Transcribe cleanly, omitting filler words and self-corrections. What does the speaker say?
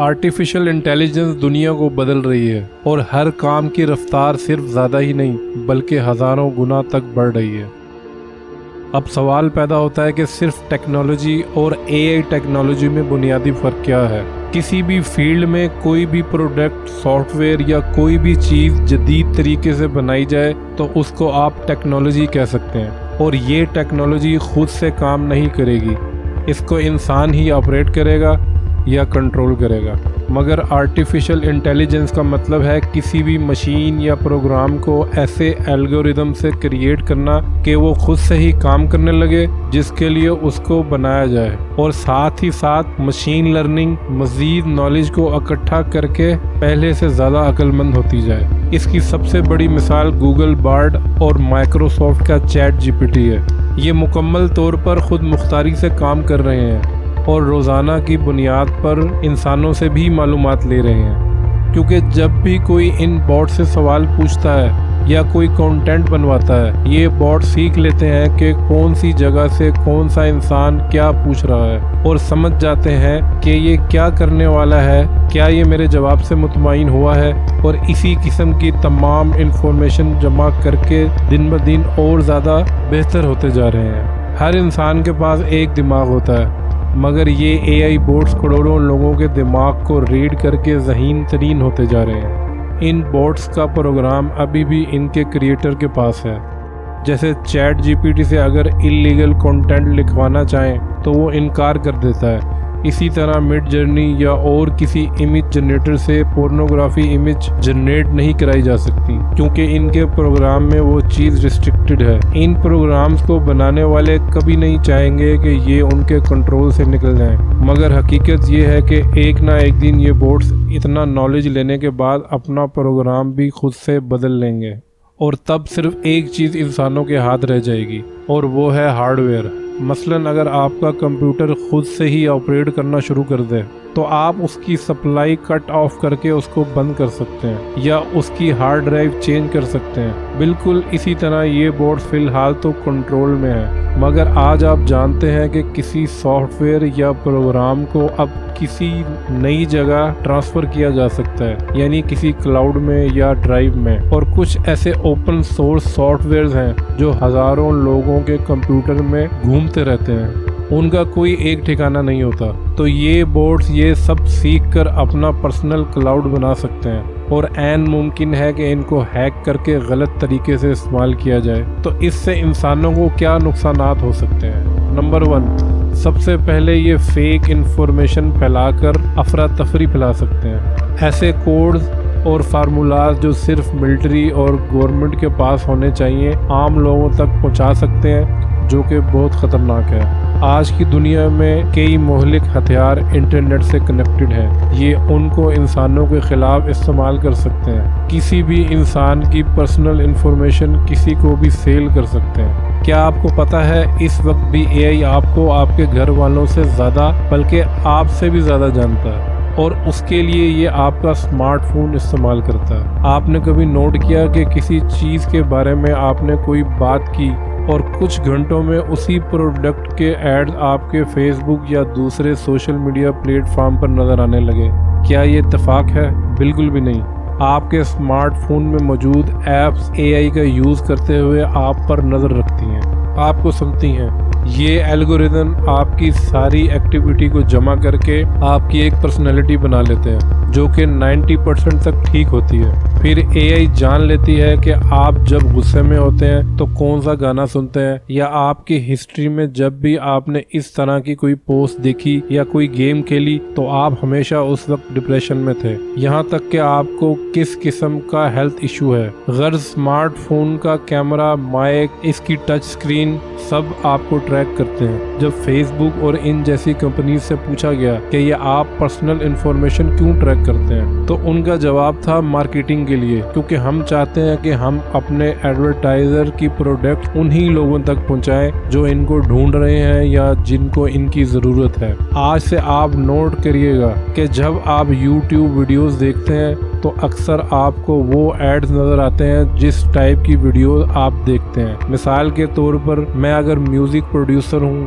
Artificial intelligence دنیا کو بدل رہی ہے اور ہر کام کی رفتار صرف زیادہ ہی نہیں بلکہ ہزاروں گنا تک بڑھ رہی ہے۔ اب سوال پیدا ہوتا ہے کہ صرف ٹیکنالوجی اور اے آئی ٹیکنالوجی میں بنیادی فرق کیا ہے؟ کسی بھی فیلڈ میں کوئی بھی پروڈکٹ، سافٹ ویئر یا کوئی بھی چیز جدید طریقے سے بنائی جائے تو اس کو آپ ٹیکنالوجی کہہ سکتے ہیں، اور یہ ٹیکنالوجی خود سے کام نہیں کرے گی، اس کو انسان ہی آپریٹ کرے گا یا کنٹرول کرے گا۔ مگر آرٹیفیشل انٹیلیجنس کا مطلب ہے کسی بھی مشین یا پروگرام کو ایسے الگوریدم سے کریٹ کرنا کہ وہ خود سے ہی کام کرنے لگے جس کے لیے اس کو بنایا جائے، اور ساتھ ہی ساتھ مشین لرننگ مزید نالج کو اکٹھا کر کے پہلے سے زیادہ عقل مند ہوتی جائے۔ اس کی سب سے بڑی مثال گوگل بارڈ اور مائکروسافٹ کا چیٹ جی پی ٹی ہے۔ یہ مکمل طور پر خود مختاری سے کام کر رہے ہیں اور روزانہ کی بنیاد پر انسانوں سے بھی معلومات لے رہے ہیں، کیونکہ جب بھی کوئی ان بوٹ سے سوال پوچھتا ہے یا کوئی کنٹینٹ بنواتا ہے، یہ بوٹ سیکھ لیتے ہیں کہ کون سی جگہ سے کون سا انسان کیا پوچھ رہا ہے، اور سمجھ جاتے ہیں کہ یہ کیا کرنے والا ہے، کیا یہ میرے جواب سے مطمئن ہوا ہے، اور اسی قسم کی تمام انفارمیشن جمع کر کے دن بدن اور زیادہ بہتر ہوتے جا رہے ہیں۔ ہر انسان کے پاس ایک دماغ ہوتا ہے، مگر یہ اے آئی بوٹس کروڑوں لوگوں کے دماغ کو ریڈ کر کے ذہین ترین ہوتے جا رہے ہیں۔ ان بوٹس کا پروگرام ابھی بھی ان کے کریٹر کے پاس ہے۔ جیسے چیٹ جی پی ٹی سے اگر اللیگل کنٹینٹ لکھوانا چاہیں تو وہ انکار کر دیتا ہے، اسی طرح مڈ جرنی یا اور کسی امیج جنریٹر سے پورنوگرافی امیج جنریٹ نہیں کرائی جا سکتی، کیونکہ ان کے پروگرام میں وہ چیز ریسٹرکٹڈ ہے۔ ان پروگرامز کو بنانے والے کبھی نہیں چاہیں گے کہ یہ ان کے کنٹرول سے نکل جائیں، مگر حقیقت یہ ہے کہ ایک نہ ایک دن یہ بوٹس اتنا نالج لینے کے بعد اپنا پروگرام بھی خود سے بدل لیں گے، اور تب صرف ایک چیز انسانوں کے ہاتھ رہ جائے گی، اور وہ ہے ہارڈ ویئر۔ مثلاً اگر آپ کا کمپیوٹر خود سے ہی آپریٹ کرنا شروع کر دے تو آپ اس کی سپلائی کٹ آف کر کے اس کو بند کر سکتے ہیں یا اس کی ہارڈ ڈرائیو چینج کر سکتے ہیں۔ بالکل اسی طرح یہ بورڈ فی الحال تو کنٹرول میں ہے، مگر آج آپ جانتے ہیں کہ کسی سافٹ ویئر یا پروگرام کو اب کسی نئی جگہ ٹرانسفر کیا جا سکتا ہے، یعنی کسی کلاؤڈ میں یا ڈرائیو میں، اور کچھ ایسے اوپن سورس سافٹ ویئرز ہیں جو ہزاروں لوگوں کے کمپیوٹر میں گھومتے رہتے ہیں، ان کا کوئی ایک ٹھکانہ نہیں ہوتا۔ تو یہ بورڈز یہ سب سیکھ کر اپنا پرسنل کلاؤڈ بنا سکتے ہیں، اور عین ممکن ہے کہ ان کو ہیک کر کے غلط طریقے سے استعمال کیا جائے۔ تو اس سے انسانوں کو کیا نقصانات ہو سکتے ہیں؟ نمبر 1، سب سے پہلے یہ فیک انفارمیشن پھیلا کر افراتفری پھیلا سکتے ہیں۔ ایسے کوڈز اور فارمولاز جو صرف ملٹری اور گورنمنٹ کے پاس ہونے چاہیے عام لوگوں تک پہنچا سکتے ہیں، جو کہ بہت خطرناک ہے۔ آج کی دنیا میں کئی مہلک ہتھیار انٹرنیٹ سے کنیکٹڈ ہیں، یہ ان کو انسانوں کے خلاف استعمال کر سکتے ہیں۔ کسی بھی انسان کی پرسنل انفارمیشن کسی کو بھی سیل کر سکتے ہیں۔ کیا آپ کو پتہ ہے اس وقت بھی اے آئی آپ کو آپ کے گھر والوں سے زیادہ بلکہ آپ سے بھی زیادہ جانتا ہے، اور اس کے لیے یہ آپ کا اسمارٹ فون استعمال کرتا ہے۔ آپ نے کبھی نوٹ کیا کہ کسی چیز کے بارے میں آپ نے کوئی بات کی اور کچھ گھنٹوں میں اسی پروڈکٹ کے ایڈز آپ کے فیس بک یا دوسرے سوشل میڈیا پلیٹ فارم پر نظر آنے لگے؟ کیا یہ اتفاق ہے؟ بالکل بھی نہیں۔ آپ کے اسمارٹ فون میں موجود ایپس اے آئی کا یوز کرتے ہوئے آپ پر نظر رکھتی ہیں، آپ کو سنتی ہیں۔ یہ الگوریدم آپ کی ساری ایکٹیویٹی کو جمع کر کے آپ کی ایک پرسنالٹی بنا لیتے ہیں، جو کہ 90% تک ٹھیک ہوتی ہے۔ پھر اے آئی جان لیتی ہے کہ آپ جب غصے میں ہوتے ہیں تو کون سا گانا سنتے ہیں، یا آپ کی ہسٹری میں جب بھی آپ نے اس طرح کی کوئی پوسٹ دیکھی یا کوئی گیم کھیلی تو آپ ہمیشہ اس وقت ڈپریشن میں تھے، یہاں تک کہ آپ کو کس قسم کا ہیلتھ ایشو ہے۔ غرض اسمارٹ فون کا کیمرہ، مائک، اس کی ٹچ سکرین سب آپ کو ٹریک کرتے ہیں۔ جب فیس بک اور ان جیسی کمپنیز سے پوچھا گیا کہ یہ آپ پرسنل انفارمیشن کیوں ٹریک کرتے ہیں تو ان کا جواب تھا مارکیٹنگ کے لیے، کیونکہ ہم چاہتے ہیں کہ ہم اپنے ایڈورٹائزر کی پروڈکٹ انہی لوگوں تک پہنچائیں جو ان کو ڈھونڈ رہے ہیں یا جن کو ان کی ضرورت ہے۔ آج سے آپ نوٹ کریے گا کہ جب آپ یوٹیوب ویڈیوز دیکھتے ہیں تو اکثر آپ کو وہ ایڈز نظر آتے ہیں جس ٹائپ کی ویڈیوز آپ دیکھتے ہیں۔ مثال کے طور پر میں اگر میوزک پروڈیوسر ہوں